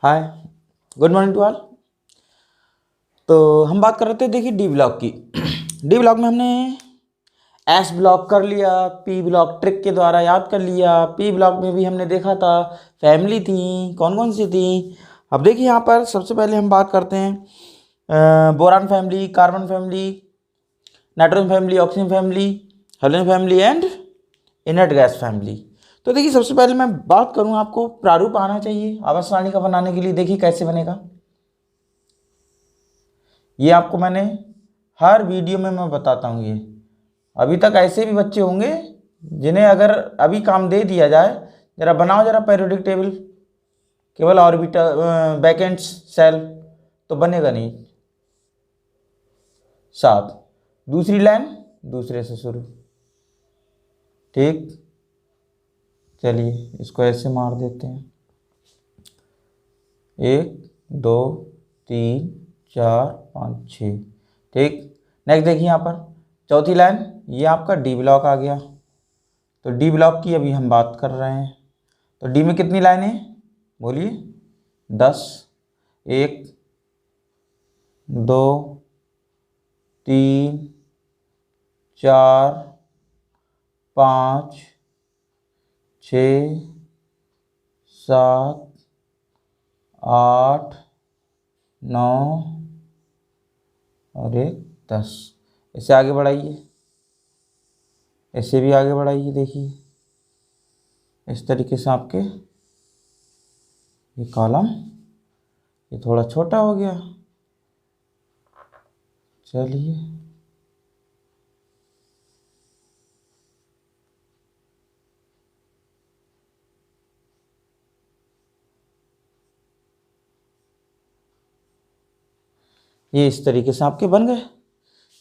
Hi, good morning to all. तो हम बात कर रहे थे, देखिए डी ब्लॉक की। डी ब्लॉक में हमने एस ब्लॉक कर लिया, पी ब्लॉक ट्रिक के द्वारा याद कर लिया। पी ब्लॉक में भी हमने देखा था फैमिली थी, कौन कौन सी थी। अब देखिए यहाँ पर सबसे पहले हम बात करते हैं boron family, carbon family, nitrogen family, oxygen family, halogen family and inert gas family. तो देखिए सबसे पहले मैं बात करूं, आपको प्रारूप आना चाहिए आवर्त सारणी का बनाने के लिए। देखिए कैसे बनेगा, ये आपको मैंने हर वीडियो में मैं बताता हूँ। ये अभी तक ऐसे भी बच्चे होंगे जिन्हें अगर अभी काम दे दिया जाए, जरा बनाओ जरा पीरियोडिक टेबल, केवल ऑर्बिटल वैकेंट सेल, तो बनेगा नहीं। 7, दूसरी लाइन दूसरे से शुरू, ठीक। चलिए इसको ऐसे मार देते हैं, 1 2 3 4 5 6, ठीक। नेक्स्ट देखिए यहाँ पर चौथी लाइन, ये आपका डी ब्लॉक आ गया। तो डी ब्लॉक की अभी हम बात कर रहे हैं। तो डी में कितनी लाइन है बोलिए? 10, 1 2 3 4 5 6 7 8 9 और 1 10। इसे आगे बढ़ाइए, ऐसे भी आगे बढ़ाइए। देखिए इस तरीके से आपके ये कॉलम ये थोड़ा छोटा हो गया। चलिए ये इस तरीके से आपके बन गए।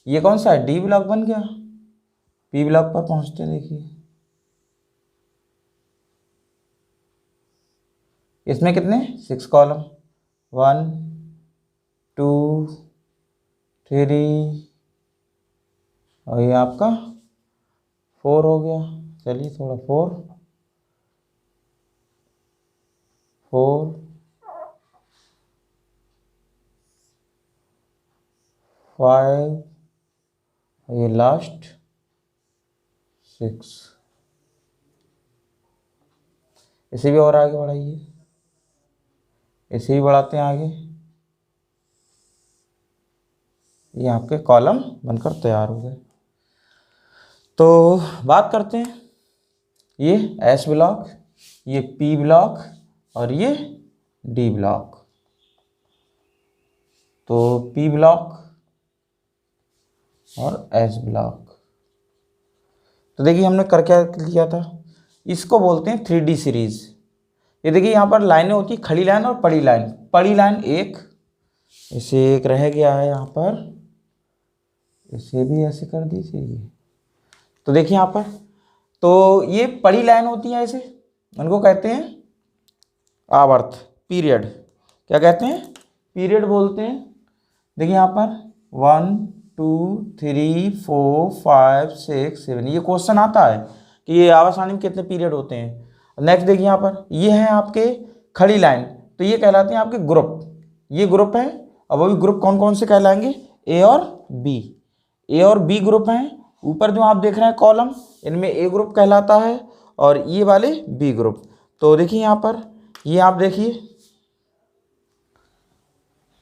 ये कौन सा है? डी ब्लॉक बन गया। पी ब्लॉक पर पहुंचते देखिए, इसमें कितने 6 कॉलम, 1 2 3 और ये आपका 4 हो गया। चलिए थोड़ा 4 4 5 और ये लास्ट 6। इसे भी और आगे बढ़ाइए, इसे भी बढ़ाते हैं आगे। ये आपके कॉलम बनकर तैयार हो गए। तो बात करते हैं, ये एस ब्लॉक, ये पी ब्लॉक और ये डी ब्लॉक। तो पी ब्लॉक और एस ब्लॉक, तो देखिए हमने कर क्या लिया था, इसको बोलते हैं 3D सीरीज। ये देखिए यहाँ पर लाइनें होती, खड़ी लाइन और पड़ी लाइन। पड़ी लाइन एक, इसे एक रह गया है यहाँ पर, इसे भी ऐसे कर दीजिए। तो देखिए यहाँ पर, तो ये पड़ी लाइन होती है, ऐसे उनको कहते हैं आवर्त, पीरियड। क्या कहते हैं? पीरियड बोलते हैं। देखिए यहाँ पर 1 2 3 4 5 6 7, ये क्वेश्चन आता है कि ये आवर्त सारणी में कितने पीरियड होते हैं। नेक्स्ट देखिए यहाँ पर, ये हैं आपके खड़ी लाइन, तो ये कहलाते हैं आपके ग्रुप। ये ग्रुप है, अब वो भी ग्रुप कौन कौन से कहलाएंगे? ए और बी। ए और बी ग्रुप हैं। ऊपर जो आप देख रहे हैं कॉलम, इनमें ए ग्रुप कहलाता है और ये वाले बी ग्रुप। तो देखिए यहाँ पर, ये आप देखिए,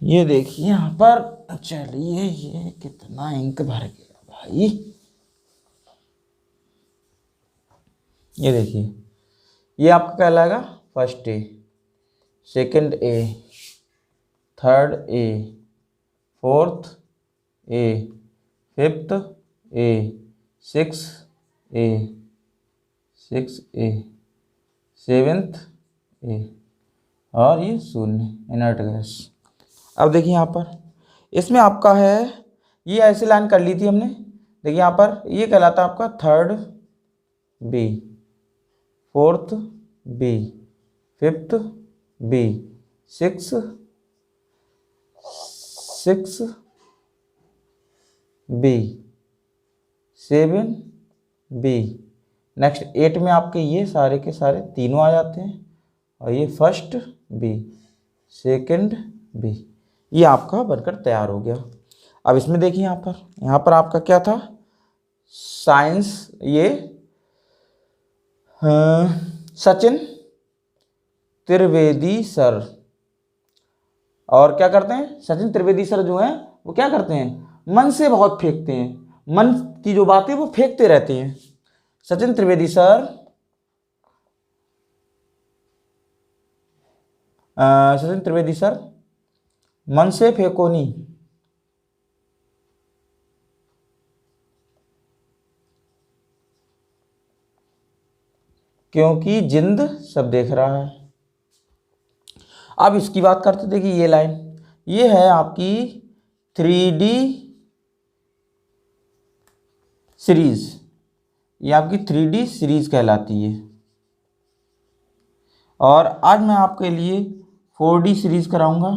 ये देखिए यहाँ पर, चलिए ये कितना इंक भर गया भाई। ये देखिए, ये आपका कहलाएगा first A, second A, third A, fourth A, fifth A, six A, seventh A और ये 0 इनर्ट गैस। अब देखिए यहाँ पर, इसमें आपका है, ये ऐसी लाइन कर ली थी हमने। देखिए यहाँ पर ये कहलाता है आपका third B, fourth B, fifth B, six B, 7 B. Next 8 में आपके ये सारे के सारे तीनों आ जाते हैं और ये फर्स्ट बी, सेकंड बी, ये आपका बनकर तैयार हो गया। अब इसमें देखिए यहाँ पर आपका क्या था, साइंस, ये सचिन त्रिवेदी सर, और क्या करते हैं, सचिन त्रिवेदी सर जो हैं वो क्या करते हैं, मन से बहुत फेंकते हैं, मन की जो बातें वो फेंकते रहते हैं। सचिन त्रिवेदी सर सचिन त्रिवेदी सर मन से फेंको नहीं, क्योंकि जिंद सब देख रहा है। अब इसकी बात करते, देखिए ये लाइन, ये है आपकी 3D सीरीज, ये आपकी 3D सीरीज कहलाती है। और आज मैं आपके लिए 4D सीरीज कराऊंगा।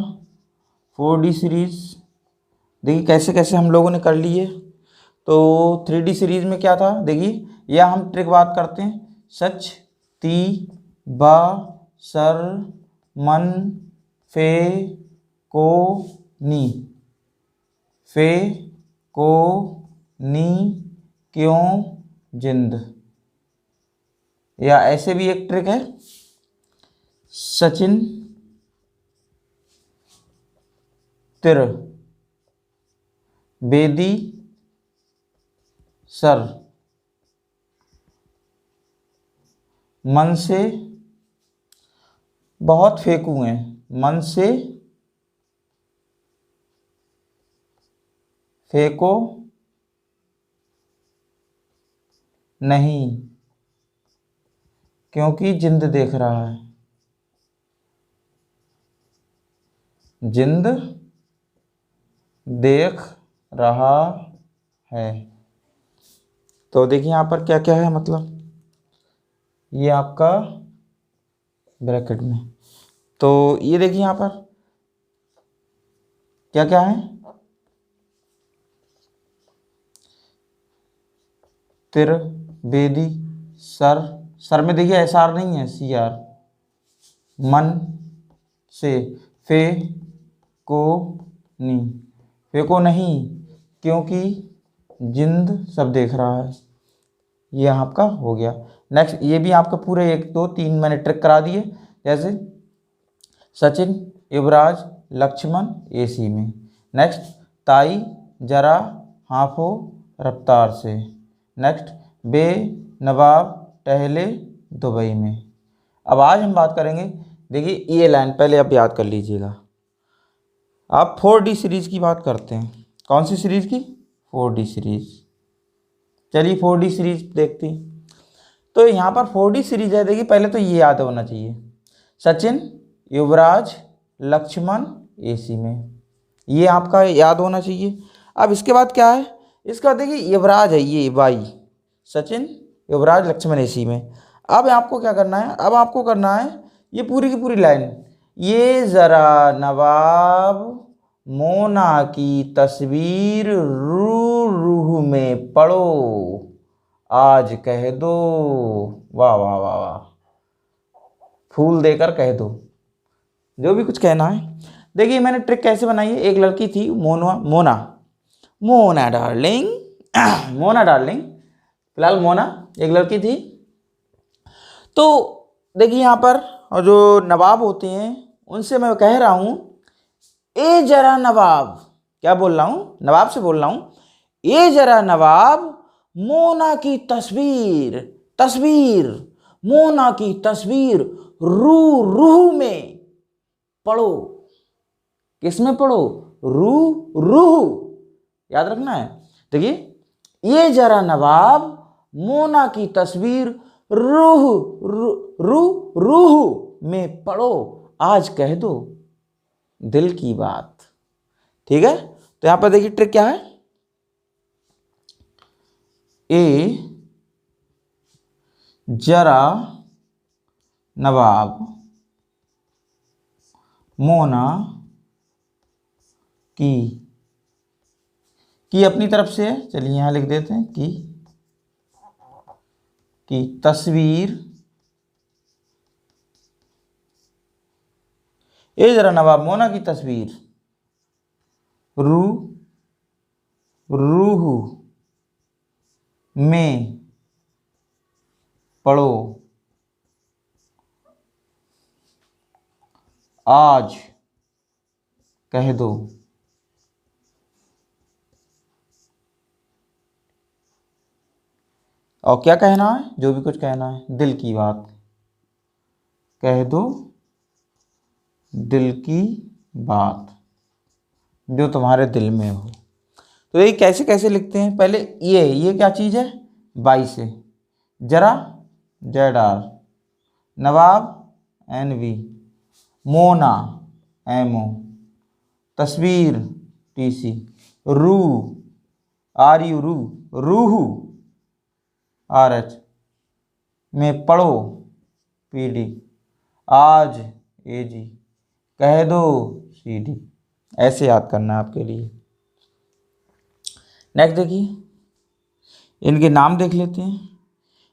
4D सीरीज देखिए कैसे कैसे हम लोगों ने कर ली है। तो 3D सीरीज में क्या था, देखिए यह हम ट्रिक बात करते हैं, सच ती बा सर मन फे को नी, फे को नी क्यों जिंद, या ऐसे भी एक ट्रिक है, सचिन त्रिवेदी सर मन से बहुत फेंकू हैं, मन से फेंको नहीं, क्योंकि जिंद देख रहा है, जिंद देख रहा है। तो देखिए यहाँ पर क्या क्या है, मतलब ये आपका ब्रैकेट में, तो ये देखिए यहाँ पर क्या क्या है, त्रिवेदी सर, सर में देखिए SR नहीं है, CR, मन से फे को नी, फे को नहीं क्योंकि जिंद सब देख रहा है, ये आपका हो गया। नेक्स्ट ये भी आपका पूरे 1 2 3 मैंने ट्रिक करा दिए, जैसे सचिन युवराज लक्ष्मण AC में। नेक्स्ट ताई जरा हाफो रफ्तार से। नेक्स्ट बे नवाब टहले दुबई में। अब आज हम बात करेंगे, देखिए ये लाइन पहले आप याद कर लीजिएगा। आप 4D सीरीज की बात करते हैं, कौन सी सीरीज की, 4D सीरीज। चलिए 4D सीरीज देखते हैं। तो यहाँ पर 4D सीरीज है, देखिए पहले तो ये याद होना चाहिए, सचिन युवराज लक्ष्मण AC में, ये आपका याद होना चाहिए। अब इसके बाद क्या है, इसका देखिए युवराज है ये बाई, सचिन युवराज लक्ष्मण AC में। अब आपको क्या करना है, अब आपको करना है ये पूरी की पूरी लाइन, ये ज़रा नवाब मोना की तस्वीर रूह में पढ़ो आज कह दो, वाह वाह वाह वाह, फूल देकर कह दो, जो भी कुछ कहना है। देखिए मैंने ट्रिक कैसे बनाई है, एक लड़की थी मोना डार्लिंग मोना डार्लिंग, फिलहाल मोना एक लड़की थी। तो देखिए यहाँ पर और जो नवाब होते हैं उनसे मैं कह रहा हूँ, ए जरा नवाब, क्या बोल रहा हूँ, नवाब से बोल रहा हूँ, ए जरा नवाब मोना की तस्वीर मोना की तस्वीर रूह में पढ़ो, किस में पढ़ो, रूह, याद रखना है। देखिए ये जरा नवाब मोना की तस्वीर रूह में पढ़ो आज कह दो दिल की बात, ठीक है। तो यहां पर देखिए ट्रिक क्या है, ए जरा नवाब मोना की अपनी तरफ से है, चलिए यहां लिख देते हैं की तस्वीर ये जरा नवाब मोना की तस्वीर। रू रूह में पढ़ो आज कह दो। और क्या कहना है, जो भी कुछ कहना है, दिल की बात कह दो, दिल की बात जो तुम्हारे दिल में हो। तो ये कैसे कैसे लिखते हैं, पहले ये क्या चीज़ है, 22 है, जरा JR, नवाब NV, मोना MO, तस्वीर TC, रू RU रूह RH, में पढ़ो PD, आज AG, कह दो CD। ऐसे याद करना है आपके लिए। नेक्स्ट देखिए, इनके नाम देख लेते हैं।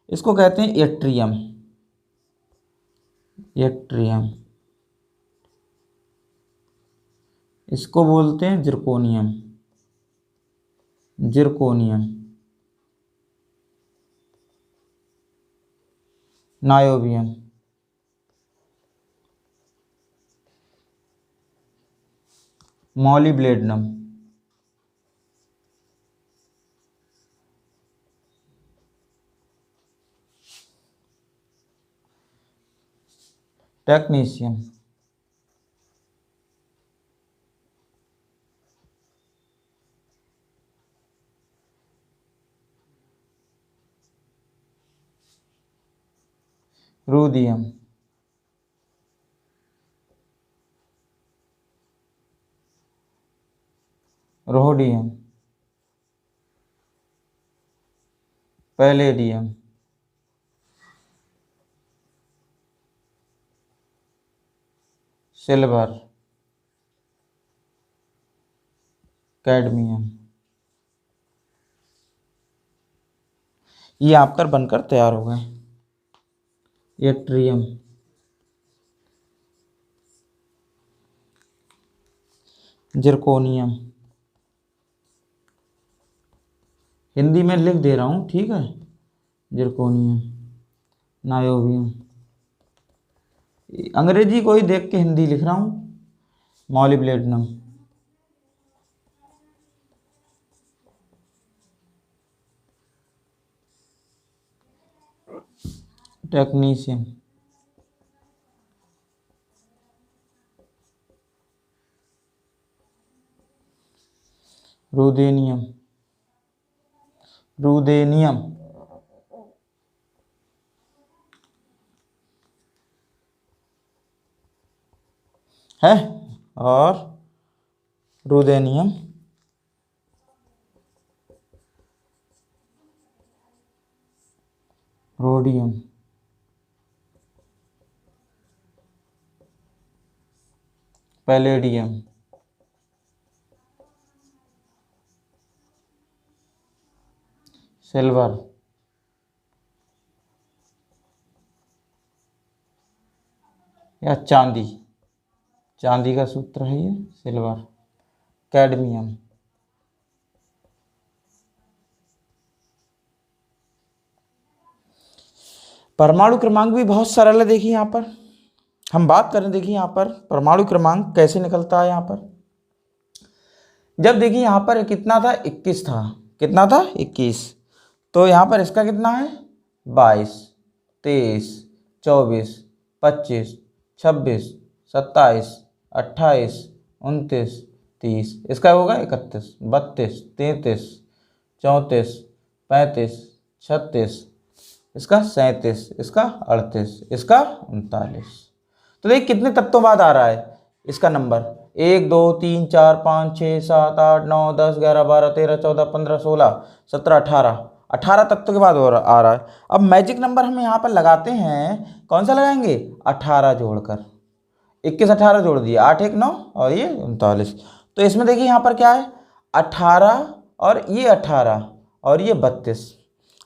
इसको कहते हैं एट्रियम, एट्रियम। इसको बोलते हैं zirconium, zirconium. Niobium, molybdenum, technetium, ruthenium, rhodium, palladium, silver, cadmium. ये आपकर बनकर तैयार हो गए। एट्रियम, जिरकोनियम, हिंदी में लिख दे रहा हूँ, ठीक है, जिरकोनियम, नायोबियम, अंग्रेजी को ही देख के हिंदी लिख रहा हूँ, मॉलिब्लेडनम, टेक्नीशियम, रूदेनियम, रूदेनियम, है, और रूदेनियम, रोडियम, पैलेडियम, सिल्वर, या चांदी, चांदी का सूत्र है ये, सिल्वर, कैडमियम। परमाणु क्रमांक भी बहुत सरल है। देखिए यहाँ पर हम बात करें, देखिए यहाँ पर परमाणु क्रमांक कैसे निकलता है। यहाँ पर जब देखिए यहाँ पर कितना था, 21 था, कितना था 21, तो यहाँ पर इसका कितना है 22, 23, 24, 25, 26, 27, 28, 29, 30, इसका होगा 31, 32, 33, 34, 35, 36, इसका 37, इसका 38, इसका 39। तो देखिए कितने तत्वों बाद आ रहा है इसका नंबर, 1 2 3 4 5 6 7 8 9 10 11 12 13 14 15 16 17 18, 18 तत्वों के बाद आ रहा है। अब मैजिक नंबर हम यहाँ पर लगाते हैं, कौन सा लगाएंगे, 18 जोड़कर, 21 18 जोड़ दिए, 8 1 9 और ये 39। तो इसमें देखिए यहाँ पर क्या है, 18 और ये 18 और ये 32,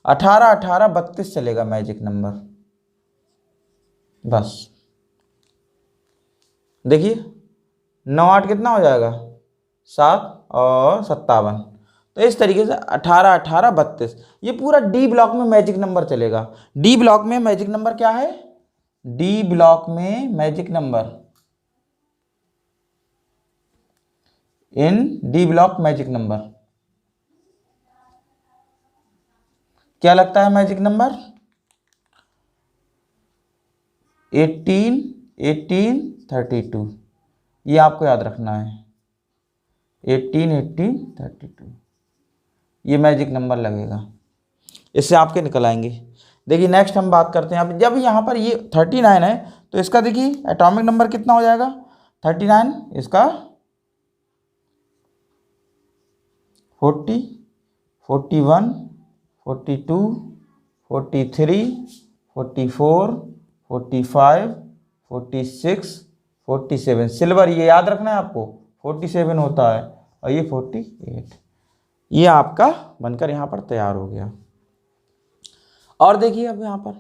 18 18 32 चलेगा मैजिक नंबर, बस। देखिए 9 8 कितना हो जाएगा 7 और 57। तो इस तरीके से 18 18 32 ये पूरा डी ब्लॉक में मैजिक नंबर चलेगा। डी ब्लॉक में मैजिक नंबर क्या है? डी ब्लॉक में मैजिक नंबर, इन डी ब्लॉक मैजिक नंबर क्या लगता है? मैजिक नंबर 18 18 32, ये आपको याद रखना है। 18 18 32 ये मैजिक नंबर लगेगा, इससे आपके निकल आएंगे। देखिए नेक्स्ट हम बात करते हैं। अब जब यहाँ पर ये 39 है तो इसका देखिए एटॉमिक नंबर कितना हो जाएगा? 39, इसका 40 41 42 43 44 45 46 47। सिल्वर ये याद रखना है आपको, 47 होता है और ये 48। ये आपका बनकर यहाँ पर तैयार हो गया। और देखिए अब यहाँ पर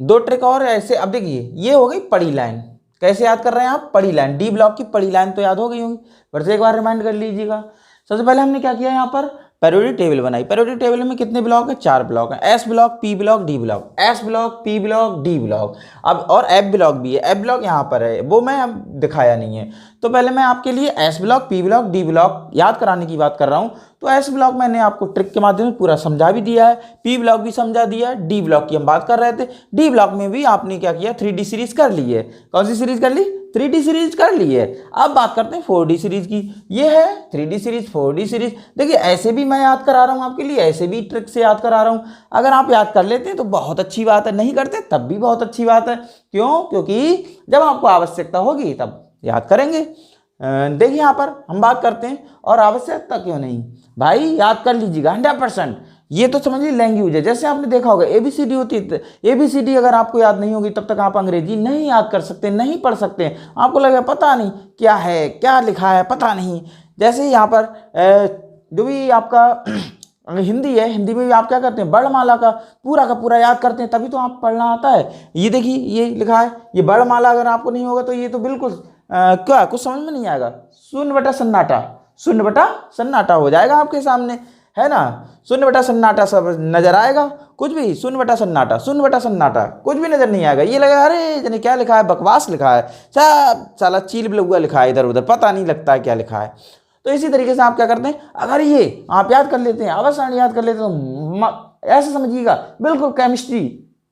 दो ट्रिक और ऐसे। अब देखिए ये हो गई पड़ी लाइन। कैसे याद कर रहे हैं आप? पड़ी लाइन, डी ब्लॉक की पड़ी लाइन तो याद हो गई होगी, फिर से एक बार रिमाइंड कर लीजिएगा। सबसे पहले हमने क्या किया यहाँ पर? पेरियोडिक टेबल बनाई। पेरियोडिक टेबल में कितने ब्लॉक है? 4 ब्लॉक है। S block, P block, D block. S block, P block, D block. अब और एफ ब्लॉक भी है। एफ ब्लॉक यहाँ पर है, वो मैं अब दिखाया नहीं है। तो पहले मैं आपके लिए S block, P block, D block याद कराने की बात कर रहा हूँ। तो एस ब्लॉक मैंने आपको ट्रिक के माध्यम से पूरा समझा भी दिया है, पी ब्लॉक भी समझा दिया है, डी ब्लॉक की हम बात कर रहे थे। डी ब्लॉक में भी आपने क्या किया? 3D सीरीज कर ली है। कौन सी सीरीज कर ली? 3D सीरीज कर ली है। अब बात करते हैं 4D सीरीज की। ये है 3D सीरीज, 4D सीरीज। देखिए ऐसे भी मैं याद करा रहा हूँ आपके लिए, ऐसे भी ट्रिक से याद करा रहा हूँ। अगर आप याद कर लेते हैं तो बहुत अच्छी बात है, नहीं करते तब भी बहुत अच्छी बात है। क्यों? क्योंकि जब आपको आवश्यकता होगी तब याद करेंगे। देखिए यहाँ पर हम बात करते हैं, और आवश्यकता क्यों नहीं भाई, याद कर लीजिएगा 100%। ये तो समझिए लैंग्वेज है। जैसे आपने देखा होगा ABCD होती है, ABCD अगर आपको याद नहीं होगी तब तक आप अंग्रेजी नहीं याद कर सकते, नहीं पढ़ सकते। आपको लगेगा पता नहीं क्या है, क्या लिखा है, पता नहीं। जैसे यहाँ पर जो भी आपका हिंदी है, हिंदी में भी आप क्या करते हैं? वर्णमाला का पूरा याद करते हैं, तभी तो आप पढ़ना आता है। ये देखिए ये लिखा है, ये वर्णमाला अगर आपको नहीं होगा तो ये तो बिल्कुल क्या कुछ समझ में नहीं आएगा। शून्य बटा सन्नाटा, शून्य बटा सन्नाटा हो जाएगा आपके सामने, है ना? शून्य बटा सन्नाटा सब नजर आएगा, कुछ भी शून्य बटा सन्नाटा, शून्य बटा सन्नाटा कुछ भी नजर नहीं आएगा। ये लगा अरे जाने क्या लिखा है, बकवास लिखा है, सब साला चील बिलुआ लिखा है, इधर उधर पता नहीं लगता है क्या लिखा है। तो इसी तरीके से आप क्या करते हैं? अगर ये आप याद कर लेते हैं, अवश्य याद कर लेते हैं, तो ऐसे समझिएगा बिल्कुल केमिस्ट्री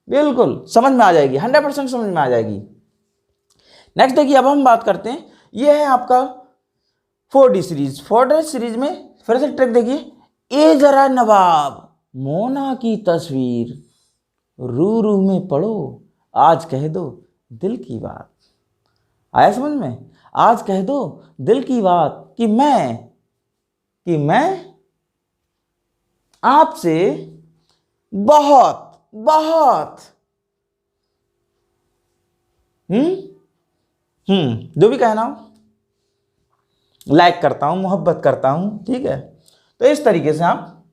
बिल्कुल समझ में आ जाएगी, 100% समझ में आ जाएगी। नेक्स्ट देखिए अब हम बात करते हैं, ये है आपका 4D सीरीज। 4D सीरीज में फिर से ट्रिक देखिए, ए जरा नवाब मोना की तस्वीर, रू रू में पढ़ो आज कह दो दिल की बात। आया समझ में? आज कह दो दिल की बात कि मैं आपसे बहुत बहुत जो भी कहना हो लाइक करता हूं, मोहब्बत करता हूं, ठीक है। तो इस तरीके से आप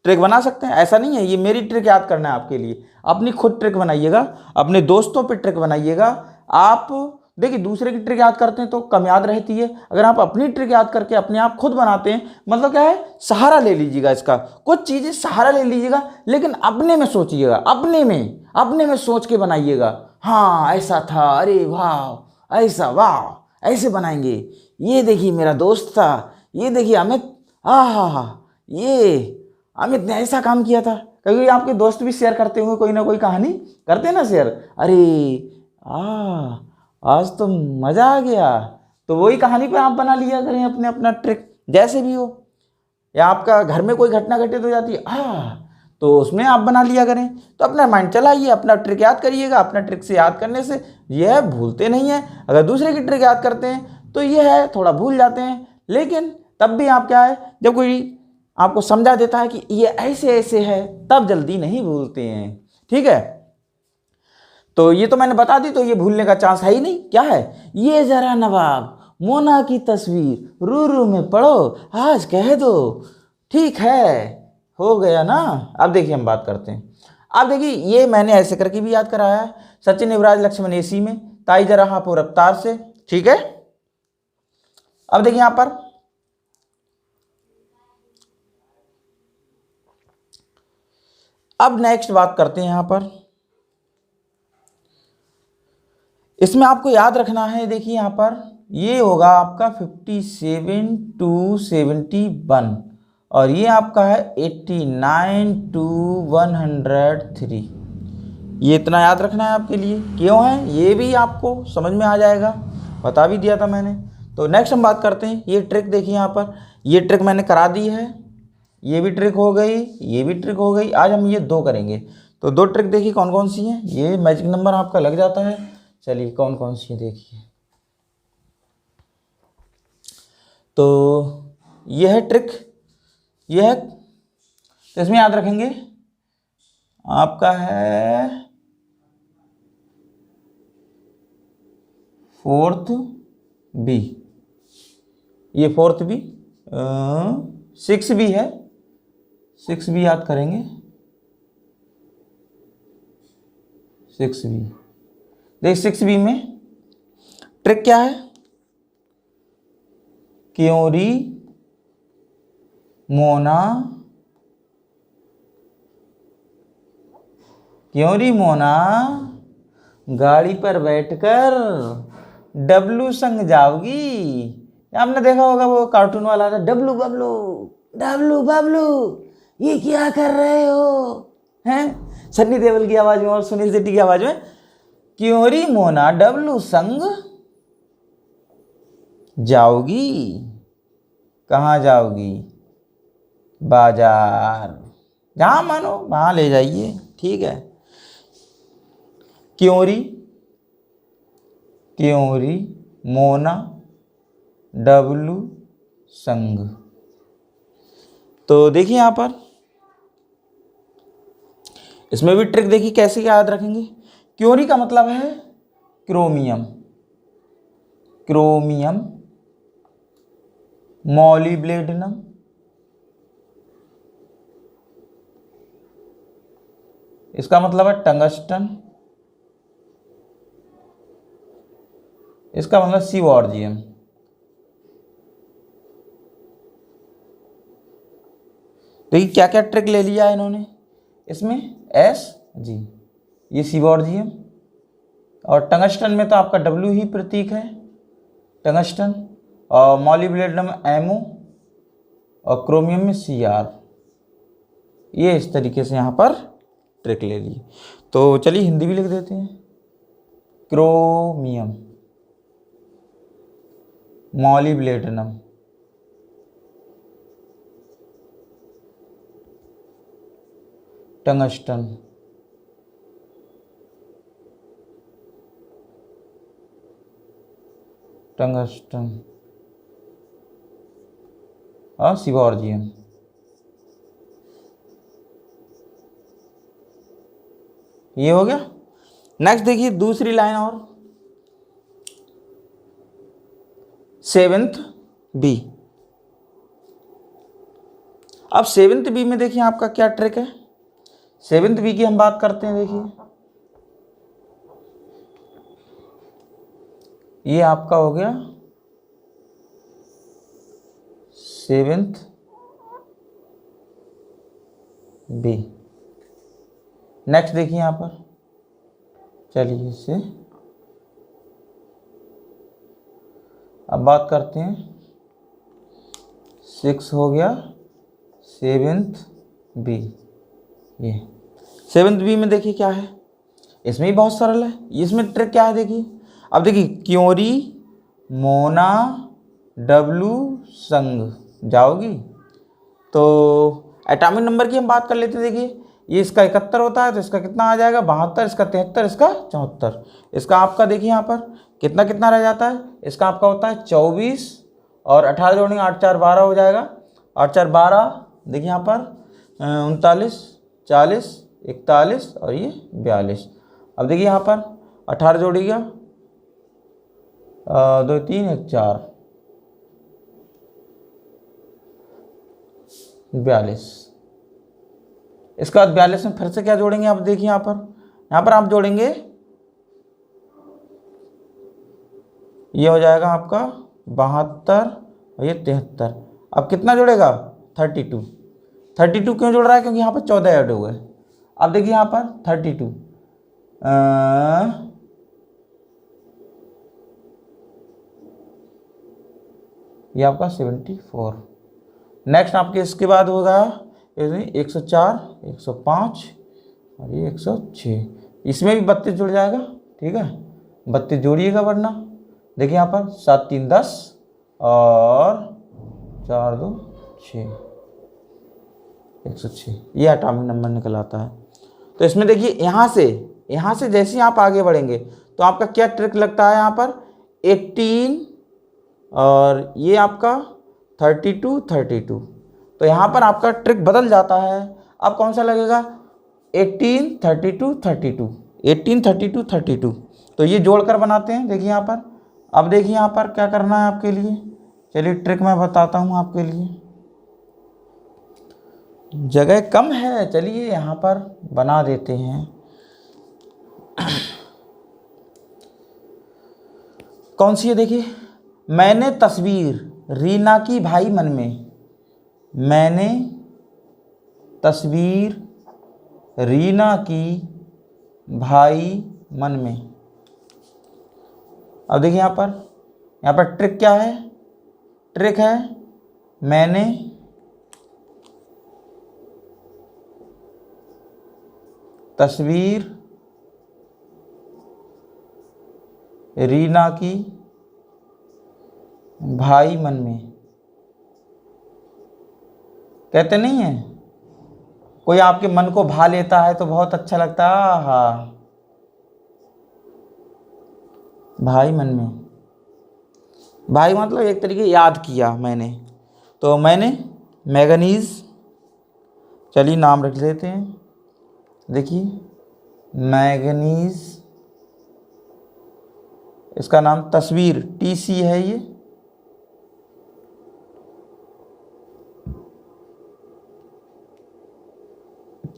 ट्रिक बना सकते हैं। ऐसा नहीं है ये मेरी ट्रिक याद करना है आपके लिए, अपनी खुद ट्रिक बनाइएगा, अपने दोस्तों पे ट्रिक बनाइएगा। आप देखिए दूसरे की ट्रिक याद करते हैं तो कम याद रहती है, अगर आप अपनी ट्रिक याद करके अपने आप खुद बनाते हैं, मतलब क्या है, सहारा ले लीजिएगा इसका, कुछ चीज़ें सहारा ले लीजिएगा, लेकिन अपने में सोचिएगा, अपने में सोच के बनाइएगा। हाँ ऐसा था, अरे वाह ऐसा, वाह ऐसे बनाएंगे। ये देखिए मेरा दोस्त था, ये देखिए अमित, ये अमित ने ऐसा काम किया था। क्योंकि आपके दोस्त भी शेयर करते होंगे कोई ना कोई कहानी, करते हैं ना शेयर, अरे आज तो मज़ा आ गया। तो वही कहानी पे आप बना लिया करें अपना ट्रिक, जैसे भी हो। या आपका घर में कोई घटना घटित हो जाती है तो उसमें आप बना लिया करें। तो अपना माइंड चलाइए, अपना ट्रिक याद करिएगा। अपना ट्रिक से याद करने से यह भूलते नहीं हैं। अगर दूसरे की ट्रिक याद करते हैं तो ये है थोड़ा भूल जाते हैं, लेकिन तब भी आप क्या है, जब कोई आपको समझा देता है कि ये ऐसे ऐसे है, तब जल्दी नहीं भूलते हैं, ठीक है। तो ये तो मैंने बता दी, तो ये भूलने का चांस है ही नहीं। क्या है? ये जरा नवाब मोना की तस्वीर, रू रू में पढ़ो आज कह दो, ठीक है, हो गया ना। अब देखिए हम बात करते हैं। अब देखिए ये मैंने ऐसे करके भी याद कराया है, सचिन युवराज लक्ष्मण एसी में, ताई जरा हापो रफ्तार से, ठीक है। अब देखिए यहां पर अब नेक्स्ट बात करते हैं यहां पर। इसमें आपको याद रखना है, देखिए यहां पर ये होगा आपका 57 to 71 और ये आपका है 89 to 103। ये इतना याद रखना है आपके लिए, क्यों है ये भी आपको समझ में आ जाएगा, बता भी दिया था मैंने। तो नेक्स्ट हम बात करते हैं, ये ट्रिक देखिए यहाँ पर, ये ट्रिक मैंने करा दी है, ये भी ट्रिक हो गई, ये भी ट्रिक हो गई। आज हम ये दो करेंगे। तो दो ट्रिक देखिए कौन कौन सी हैं, ये मैजिक नंबर आपका लग जाता है। चलिए कौन कौन सी है देखिए। तो यह है ट्रिक, यह है, तो इसमें याद रखेंगे आपका है 4th B, ये 4th B, 6 B है, 6 B याद करेंगे, 6 B। देख 6 B में ट्रिक क्या है, क्योरी मोना, क्योरी मोना गाड़ी पर बैठकर डब्लू संग जाओगी। आपने देखा होगा वो कार्टून वाला था, डब्लू बबलू, डब्लू बबलू ये क्या कर रहे हो, हैं सन्नी देओल की आवाज में और सुनील शेट्टी की आवाज में, क्योरी मोना डब्लू संग जाओगी, कहाँ जाओगी, बाजार, जहाँ मानो वहाँ ले जाइए, ठीक है। क्योरी, क्योरी मोना डब्लू संग। तो देखिए यहां पर इसमें भी ट्रिक देखिए कैसे याद रखेंगे। क्योरी का मतलब है क्रोमियम, क्रोमियम, मॉलिब्लेडिनम, इसका मतलब है टंगस्टन, इसका मतलब सीवॉर्जियम। देखिए क्या क्या ट्रिक ले लिया है इन्होंने इसमें, Sg ये सीवॉर्जियम, और टंगस्टन में तो आपका W ही प्रतीक है, टंगस्टन, और मॉलिब्लेडिनम MO, और क्रोमियम में Cr। ये इस तरीके से यहाँ पर ट्रिक ले ली। तो चलिए हिंदी भी लिख देते हैं, क्रोमियम, मॉलिब्लेडिनम, टंगस्टन, टंगस्टन और सीवॉर्जियम। ये हो गया। नेक्स्ट देखिए दूसरी लाइन और 7th B। अब 7th B में देखिए आपका क्या ट्रिक है, 7th B की हम बात करते हैं। देखिए ये आपका हो गया 7th B। नेक्स्ट देखिए यहां पर, चलिए इससे अब बात करते हैं, 6 हो गया 7th B। ये 7th B में देखिए क्या है, इसमें भी बहुत सरल है, इसमें ट्रिक क्या है देखिए। अब देखिए क्योरी मोना डब्लू संग जाओगी, तो एटॉमिक नंबर की हम बात कर लेते हैं। देखिए ये इसका 71 होता है, तो इसका कितना आ जाएगा 72, इसका 73, इसका 74। इसका आपका देखिए यहाँ पर कितना कितना रह जाता है, इसका आपका होता है 24 और 18 जोड़ेंगे 8 4 12 हो जाएगा, 8 4 12। देखिए यहाँ पर 39 40 41 और ये 42। अब देखिए यहाँ पर 18 जोड़िएगा, 2 3 1 4 42। इसके बाद 42 में फिर से क्या जोड़ेंगे, आप देखिए यहाँ पर आप जोड़ेंगे ये हो जाएगा आपका 72 और ये 73। अब कितना जुड़ेगा? 32। 32 क्यों जुड़ रहा है? क्योंकि यहाँ पर 14 ऐड हो गए। अब देखिए यहाँ पर 32 ये आपका 74। नेक्स्ट आपके इसके बाद होगा 104, 105 और ये 106। इसमें भी 32 जुड़ जाएगा। ठीक है, 32 जोड़िएगा, वरना देखिए यहाँ पर 7 3 10 और 4 2 6, 106। ये एटॉमिक नंबर निकल आता है। तो इसमें देखिए यहाँ से जैसे ही आप आगे बढ़ेंगे तो आपका क्या ट्रिक लगता है यहाँ पर? 18 और ये आपका 32 32। तो यहाँ पर आपका ट्रिक बदल जाता है। अब कौन सा लगेगा? 18 32 32, 18 32 32। तो ये जोड़कर बनाते हैं। देखिए यहाँ पर, अब देखिए यहाँ पर क्या करना है आपके लिए। चलिए ट्रिक मैं बताता हूँ आपके लिए, जगह कम है, चलिए यहाँ पर बना देते हैं। कौन सी है? देखिए, मैंने तस्वीर रीना की भाई मन में, मैंने तस्वीर रीना की भाई मन में। अब देखिए यहाँ पर ट्रिक क्या है? ट्रिक है मैंने तस्वीर रीना की भाई मन में। कहते नहीं है, कोई आपके मन को भा लेता है तो बहुत अच्छा लगता है। हाँ, भाई मन में, भाई मतलब एक तरीके याद किया मैंने। तो मैंने मैंगनीज, चलिए नाम रख लेते हैं। देखिए मैंगनीज, इसका नाम तस्वीर TC है ये।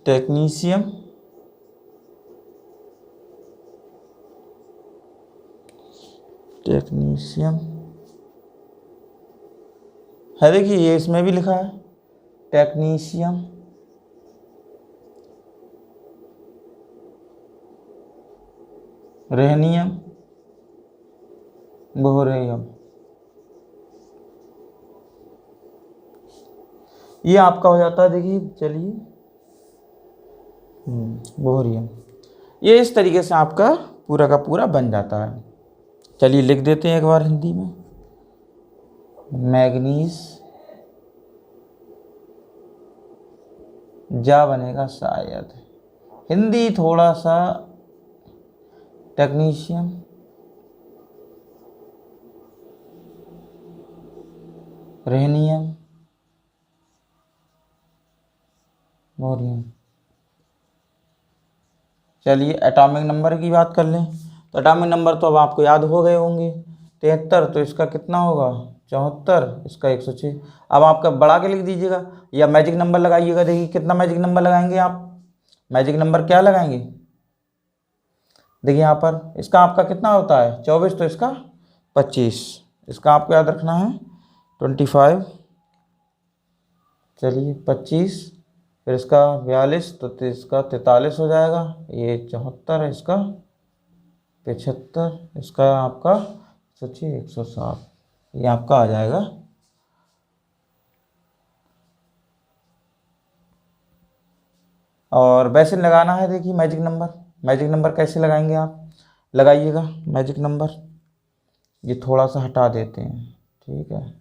टेक्नीशियम है। देखिए ये इसमें भी लिखा है टेक्नीशियम। रहनियम, बोहरियम, ये आपका हो जाता है। देखिए चलिए बोहरियम, ये इस तरीके से आपका पूरा का पूरा बन जाता है। चलिए लिख देते हैं एक बार हिंदी में। मैग्नीज जा बनेगा शायद, हिंदी थोड़ा सा टेक्नीशियम, रहनियम, बोहरियम। चलिए एटॉमिक नंबर की बात कर लें तो एटॉमिक नंबर तो अब आपको याद हो गए होंगे। 73, तो इसका कितना होगा? 74, इसका 106। अब आपका बढ़ा के लिख दीजिएगा या मैजिक नंबर लगाइएगा। देखिए कितना मैजिक नंबर लगाएंगे आप? मैजिक नंबर क्या लगाएंगे? देखिए यहाँ पर इसका आपका कितना होता है? 24, तो इसका 25, इसका आपको याद रखना है 25। चलिए 25, फिर इसका 42, तो इसका 43 हो जाएगा। ये 74 है, इसका 75, इसका आपका 106 107, ये आपका आ जाएगा। और वैसे लगाना है। देखिए मैजिक नंबर कैसे लगाएंगे आप? लगाइएगा मैजिक नंबर, ये थोड़ा सा हटा देते हैं। ठीक है,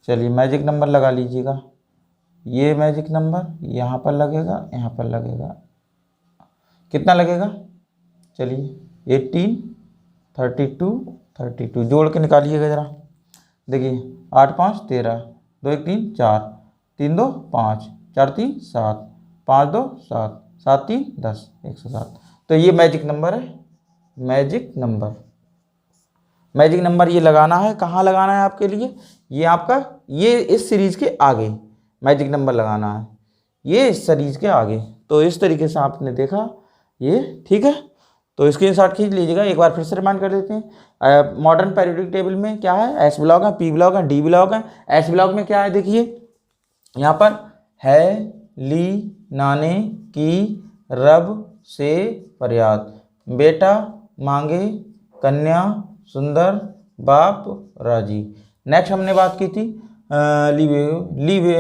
चलिए मैजिक नंबर लगा लीजिएगा। ये मैजिक नंबर यहाँ पर लगेगा, यहाँ पर लगेगा। कितना लगेगा? चलिए 18 32 32 जोड़ के निकालिएगा ज़रा। देखिए 8 5 13, 2 1 3 4, 3 2 5, 4 3 7, 5 2 7, 7 3 10, 107। तो ये मैजिक नंबर है। मैजिक नंबर ये लगाना है। कहाँ लगाना है आपके लिए? ये आपका, ये इस सीरीज़ के आगे मैजिक नंबर लगाना है। ये इस सीरीज के आगे। तो इस तरीके से आपने देखा ये, ठीक है। तो स्क्रीनशॉट खींच लीजिएगा। एक बार फिर से रिमाइंड कर देते हैं, मॉडर्न पीरियोडिक टेबल में क्या है, एस ब्लॉक है, पी ब्लॉक है, डी ब्लॉक है। एस ब्लॉक में क्या है देखिए, यहाँ पर है, ली, नाने, की, रब, से, फरियाद, बेटा, मांगे, कन्या, सुंदर, बाप, राजी। नेक्स्ट हमने बात की थी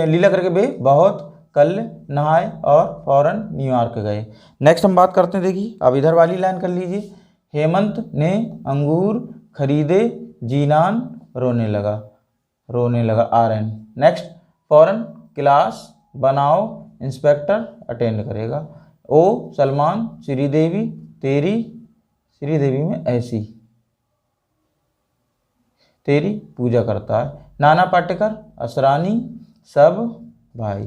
लीला करके बे, बहुत, कल, नहाए और फौरन न्यूयॉर्क गए। नेक्स्ट हम बात करते हैं, देखिए अब इधर वाली लाइन कर लीजिए। हेमंत ने अंगूर खरीदे, जीनान रोने लगा आर्यन। नेक्स्ट फौरन क्लास बनाओ, इंस्पेक्टर अटेंड करेगा। ओ सलमान, श्रीदेवी तेरी, श्रीदेवी में ऐसी, तेरी पूजा करता है। नाना पाटेकर, असरानी, सब भाई।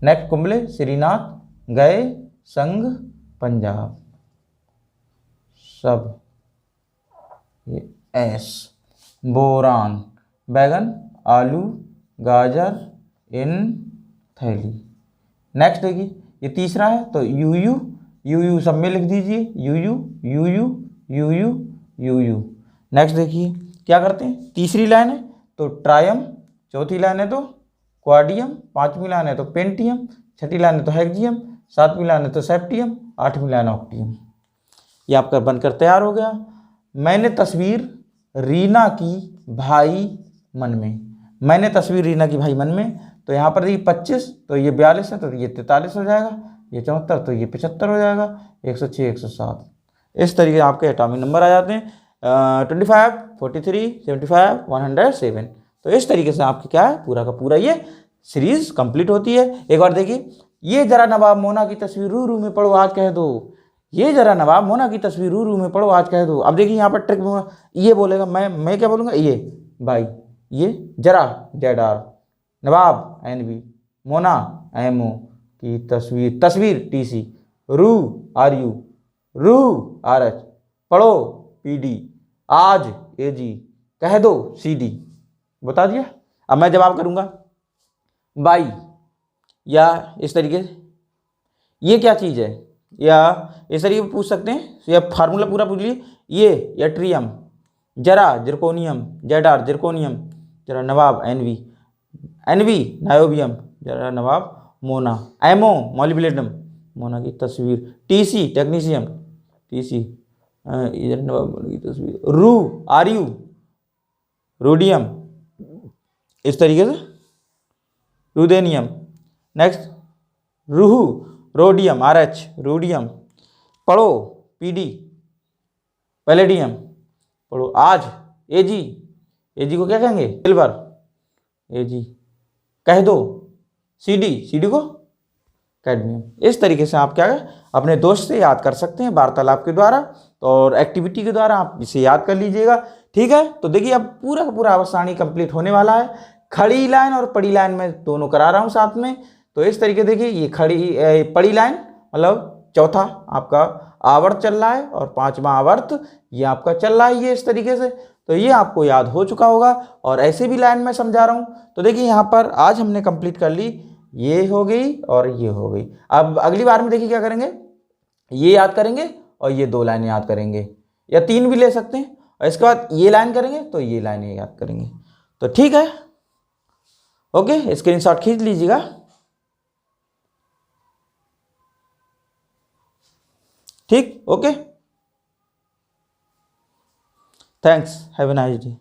नेक्स्ट कुंबले, श्रीनाथ गए, संग पंजाब, सब ये एस। बोरान, बैगन, आलू, गाजर, इन थैली। नेक्स्ट देखिए ये तीसरा है, तो यू यू सब में लिख दीजिए, यू यू। नेक्स्ट देखिए क्या करते हैं, तीसरी लाइन है तो ट्रायम, चौथी लाइन है तो क्वाडियम, पांचवी लाइन है तो पेंटियम, छठी लाइन है तो हेक्जियम, सातवीं लाइन है तो सेप्टियम, आठवीं लाइन ऑक्टियम। ये आपका बनकर तैयार हो गया। मैंने तस्वीर रीना की भाई मन में, मैंने तस्वीर रीना की भाई मन में, तो यहाँ पर देखिए 25, तो ये 42 है, तो ये 43 हो जाएगा, ये 74, तो ये 75 हो जाएगा, 106, 107। इस तरीके से आपके एटॉमिक नंबर आ जाते हैं 25, 43, 75, 107। तो इस तरीके से आपके क्या है, पूरा का पूरा ये सीरीज कंप्लीट होती है। एक बार देखिए, ये जरा नवाब मोना की तस्वीर रू रू में पढ़ो आज कह दो, ये जरा नवाब मोना की तस्वीर रू रू में पढ़ो आज कह दो। अब देखिए यहाँ पर ट्रिक, ये बोलेगा, मैं क्या बोलूँगा, ये भाई, ये जरा जेड-आर, नवाब एन-बी, मोना एम-ओ की तस्वीर, तस्वीर टी-सी, रू आर-यू, रू आर-एच, पढ़ो पी-डी, आज ए-जी, कह दो सी-डी। बता दिया। अब मैं जवाब करूँगा बाई, या इस तरीके से, ये क्या चीज़ है, या इस तरीके पूछ सकते हैं, या फार्मूला पूरा पूछ लिए, ये यट्रियम, जरा जिरकोनियम, जेड-आर जिरकोनियम, जरा नवाब एन-वी, एन-वी नायोबियम, जरा नवाब मोना, एमओ मॉलिब्लेडम, मोना की तस्वीर, टी-सी टेक्नीशियम, टी-सी इधर नवाब मोना की तस्वीर, रू आर-यू रोडियम, इस तरीके से रुदेनियम। Next rohu rhodium, are-H rhodium, पढ़ो पी-डी पैलेडियम, पढ़ो आज ए-जी, ए-जी को क्या कहेंगे, सिल्वर, ए-जी, कह दो सी-डी को कैडमियम। इस तरीके से आप क्या है अपने दोस्त से याद कर सकते हैं वार्तालाप के द्वारा, और एक्टिविटी के द्वारा आप इसे याद कर लीजिएगा। ठीक है, तो देखिए अब पूरा का पूरा अवसानी कंप्लीट होने वाला है। खड़ी लाइन और पड़ी लाइन में दोनों करा रहा हूँ साथ में। तो इस तरीके देखिए, ये पड़ी लाइन मतलब चौथा आपका आवर्त चल रहा है, और पांचवा आवर्त ये आपका चल रहा है, ये इस तरीके से। तो ये आपको याद हो चुका होगा, और ऐसे भी लाइन में समझा रहा हूँ। तो देखिए यहाँ पर आज हमने कंप्लीट कर ली, ये हो गई और ये हो गई। अब अगली बार में देखिए क्या करेंगे, ये याद करेंगे और ये दो लाइनें याद करेंगे, या तीन भी ले सकते हैं, और इसके बाद ये लाइन करेंगे तो ये लाइनें याद करेंगे। तो ठीक है, ओके, स्क्रीनशॉट खींच लीजिएगा। ठीक, okay, thanks, have a nice day.